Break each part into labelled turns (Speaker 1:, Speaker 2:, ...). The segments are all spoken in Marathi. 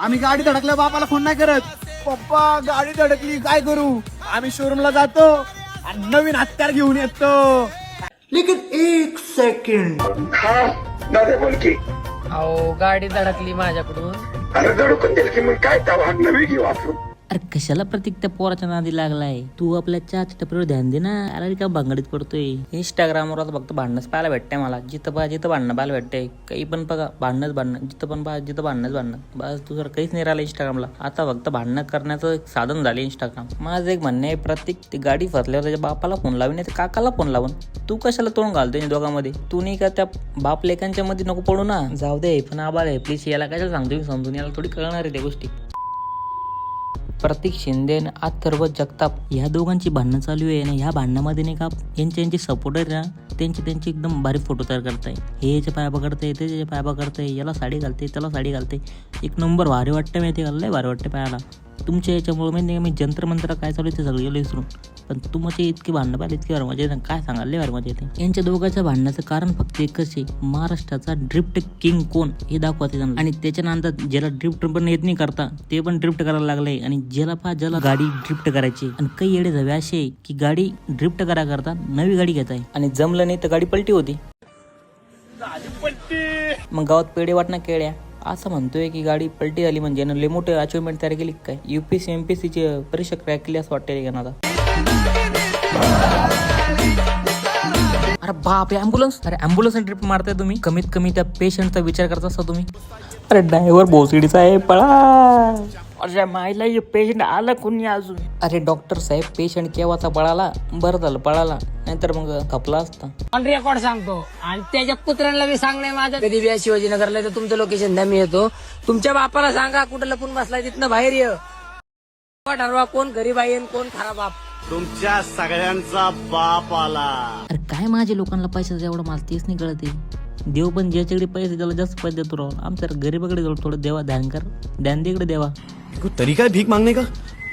Speaker 1: आम्ही गाडी धडकल्या बापाला फोन नाही करत. पप्पा गाडी धडकली काय करू. आम्ही शोरूमला जातो आणि नवीन हत्यार घेऊन येतो. लेकिन एक सेकंड.
Speaker 2: दादा बोल की.
Speaker 3: अहो गाडी धडकली माझ्याकडून.
Speaker 2: अरे धडकून दिल की मग काय तवा नवी घेऊ आपण.
Speaker 4: अरे कशाला प्रतीक त्या पोराच्या नादी लागलाय. तू आपल्या चहाच्या टपरीवर ध्यान दे ना. अरे का भांगडीत पडतोय. इंस्टाग्रामवर आता फक्त भांडणच पाहायला भेटतंय मला. जिथं पहा जिथं भांडणं पाहायला भेटतंय. काही पण बघा भांडणच भांडणं. जिथं पण पहा जिथं भांडणच भांडणं. बस तुझं काहीच नाही राहिलं इंस्टाग्रामला. आता फक्त भांडणं करण्याचं एक साधन झाले इंस्टाग्राम. माझं एक म्हणणं आहे प्रतीक ती गाडी फसल्यावर त्याच्या बापाला फोन लावून नाही काकाला फोन लावून. तू कशाला तोंड घालतोय दोघांमध्ये. तू नाही का त्या बाप लेकांच्या मध्ये नको पडू ना. जाऊ दे पण आबाल आहे प्लीज. याला कशाला सांगतो मी समजून. याला थोडी कळणार आहे त्या गोष्टी. प्रतीक शिंदे आणि अथर्व जगताप ह्या दोघांची भांडणं चालू आहे. आणि ह्या भांडणामध्ये नाही का यांचे सपोर्टर ना त्यांचे एकदम भारी फोटो तयार करताय. हे याच्या पाया पकडताय ते त्याच्या पाया पकडताय. याला साडी घालते त्याला साडी घालते. एक नंबर भारी वाटतं माहिती आहे. लय भारी वाटतं पायाला. तुमच्या याच्यामुळे माहिती मी जंत्र मंत्र काय चालू आहे ते सगळं गेलं विसरून. पण तुमचे इतकी भांडणं पाहिजे इतकी भारी मजा येते काय सांगाल. लय भारी मजा येते. यांच्या दोघांच्या भांडणाचं कारण फक्त एकच आहे. महाराष्ट्राचा ड्रिफ्ट किंग कोण हे दाखवायचं त्यांना. आणि त्याच्यानंतर ज्याला ड्रिफ्ट पण येत नाही करता ते पण ड्रिफ्ट करायला लागलंय. आणि ज्याला गाडी ड्रिफ्ट करायची. आणि काही येडे झावे असे की गाडी ड्रिफ्ट करा करता नवी गाडी घेताय. आणि जमलं नाही तर गाडी पलटी होती. मग गावात पेढे वाटणं केळ्या असं म्हणतोय की गाडी पलटी झाली म्हणजे लय मोठे अचिव्हमेंट तयार केली काय. UPSC MPSC ची परीक्षा क्रॅक केली असं वाटतंय का आता. अरे बाप ॲम्ब्युलन्स. अरे ॲम्ब्युलन्स ट्रिप मारताय तुम्ही. कमीत कमी त्या पेशंटचा विचार करत असता तुम्ही. अरे ड्रायव्हर भोसडीचा आहे पळा. अरे मायला हे पेशंट आला कोणी अजून. अरे डॉक्टर साहेब पेशंट केव्हाचा पळाला. बरं झालं पळाला नाहीतर मग खपला असता.
Speaker 3: ऑन रेकॉर्ड सांगतो आणि त्याच्या पुत्रांना मी सांगणे माझं. कधी बी शिवाजीनगरला तर तुमचं लोकेशन द्या मी येतो. तुमच्या बापाला सांगा कुठं लपून बसलाय तिथनं बाहेर ये. ठरवा कोण गरीब आहे कोण खरा बाप.
Speaker 1: तुमच्या सगळ्यांचा बाप आला.
Speaker 4: अरे काय माझ्या लोकांना पैशाचं एवढं मला तेच नाही कळत. देव पण ज्याच्याकडे पैसे त्याला जास्त पैसे देतो राहून. आमच्या गरीबाकडे थोडं देवा ध्यान कर. ध्यान दे इकडे देवा.
Speaker 1: तरीका आहे भीक मागणे का.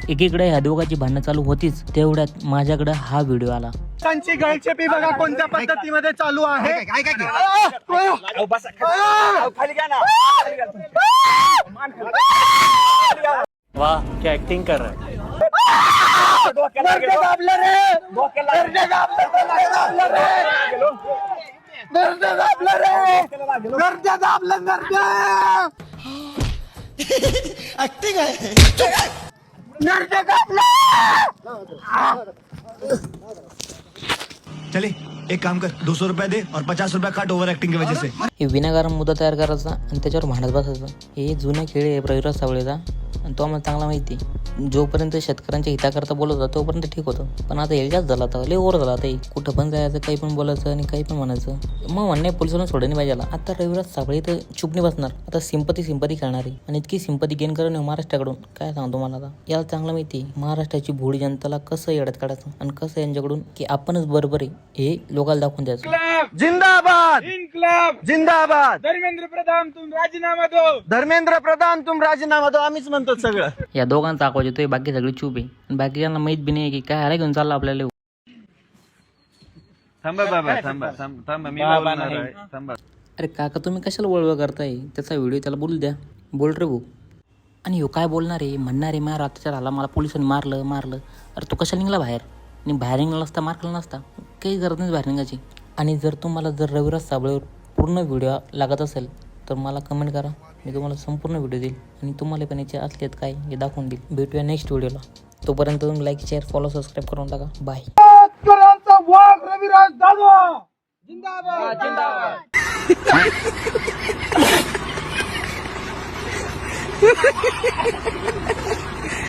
Speaker 4: एकीकडे ह्या दोघांची भांडणं चालू होतीच तेवढ्यात माझ्याकडे हा व्हिडिओ आला.
Speaker 1: त्यांची गळचेपी बघा कोणत्या पद्धतीमध्ये चालू आहे.
Speaker 5: वाह क्या एक्टिंग कर रहा है.
Speaker 1: ऍक्टिंग आहे.
Speaker 6: चले एक काम कर 200 रुपया दे और 50 रुपया काट ओव्हर ऍक्टिंग की वजह से.
Speaker 4: हे विनाकारण मुद्दा तयार करायचा आणि त्याच्यावर भांडत बसायचं. हे जुना खेळ आहे रविराज सावळेचा. आणि तो आम्हाला चांगला माहिती. जोपर्यंत शेतकऱ्यांच्या हिताकरता बोलत होता तोपर्यंत ठीक होतं. पण आता हे जास्त झाला होता. लय ओव्हर झाला आता. कुठं पण जायचं काही पण बोलायचं आणि काही पण म्हणायचं. मग म्हणणे पोलिसांना सोडणे पाहिजे. आता रविराज सावळे तर चुप नाही बसणार. आता सिंपती खेळणार आहे. आणि इतकी सिंपती गेन करून महाराष्ट्राकडून काय सांगतो मला आता. याला चांगलं माहिती महाराष्ट्राची भोळी जनताला कसं येड्यात काढायचं आणि कसं यांच्याकडून की आपणच बरोबर आहे हे लोकांना दाखवून द्यायचं.
Speaker 1: जिंदाबाद जिंदाबाद. धर्मेंद्र प्रधान तुम राजीनामा दो. आम्हीच म्हणतो सगळं.
Speaker 4: या दोघांचा आवाज येतोय. बाकी सगळे चूप आहे. आणि बाकीच्यांना माहित बी नाही की काय ह्याला घेऊन चाललं आपल्याला.
Speaker 5: थांबा बाबा थांबा मी बोलणार आहे. थांबा.
Speaker 4: अरे काका तुम्ही कशाला वळवळ करताय. त्याचा व्हिडिओ त्याला बोलू द्या. बोल रे भाऊ. आणि ह्यो काय बोलणार आहे म्हणणार आहे माझ्या अत्याचार झाला मला पोलिसांनी मारलं. अरे तू कशाला निघाला बाहेर. आणि बाहेर निघाला असता मारला नसता. काही गरज नाही बाहेर निघायची. आणि जर तुम्हाला रविराज साबळेवर पूर्ण व्हिडिओ लागत असेल तर मला कमेंट करा. मी तुम्हाला संपूर्ण व्हिडिओ देईल. आणि तुम्हाला पण याचे असलेत काय हे दाखवून देईल. भेटूया नेक्स्ट व्हिडिओला. तोपर्यंत तुम्ही लाईक शेअर फॉलो सबस्क्राईब करून टाका. बाय.
Speaker 1: रविराज दादा जिंदाबाद.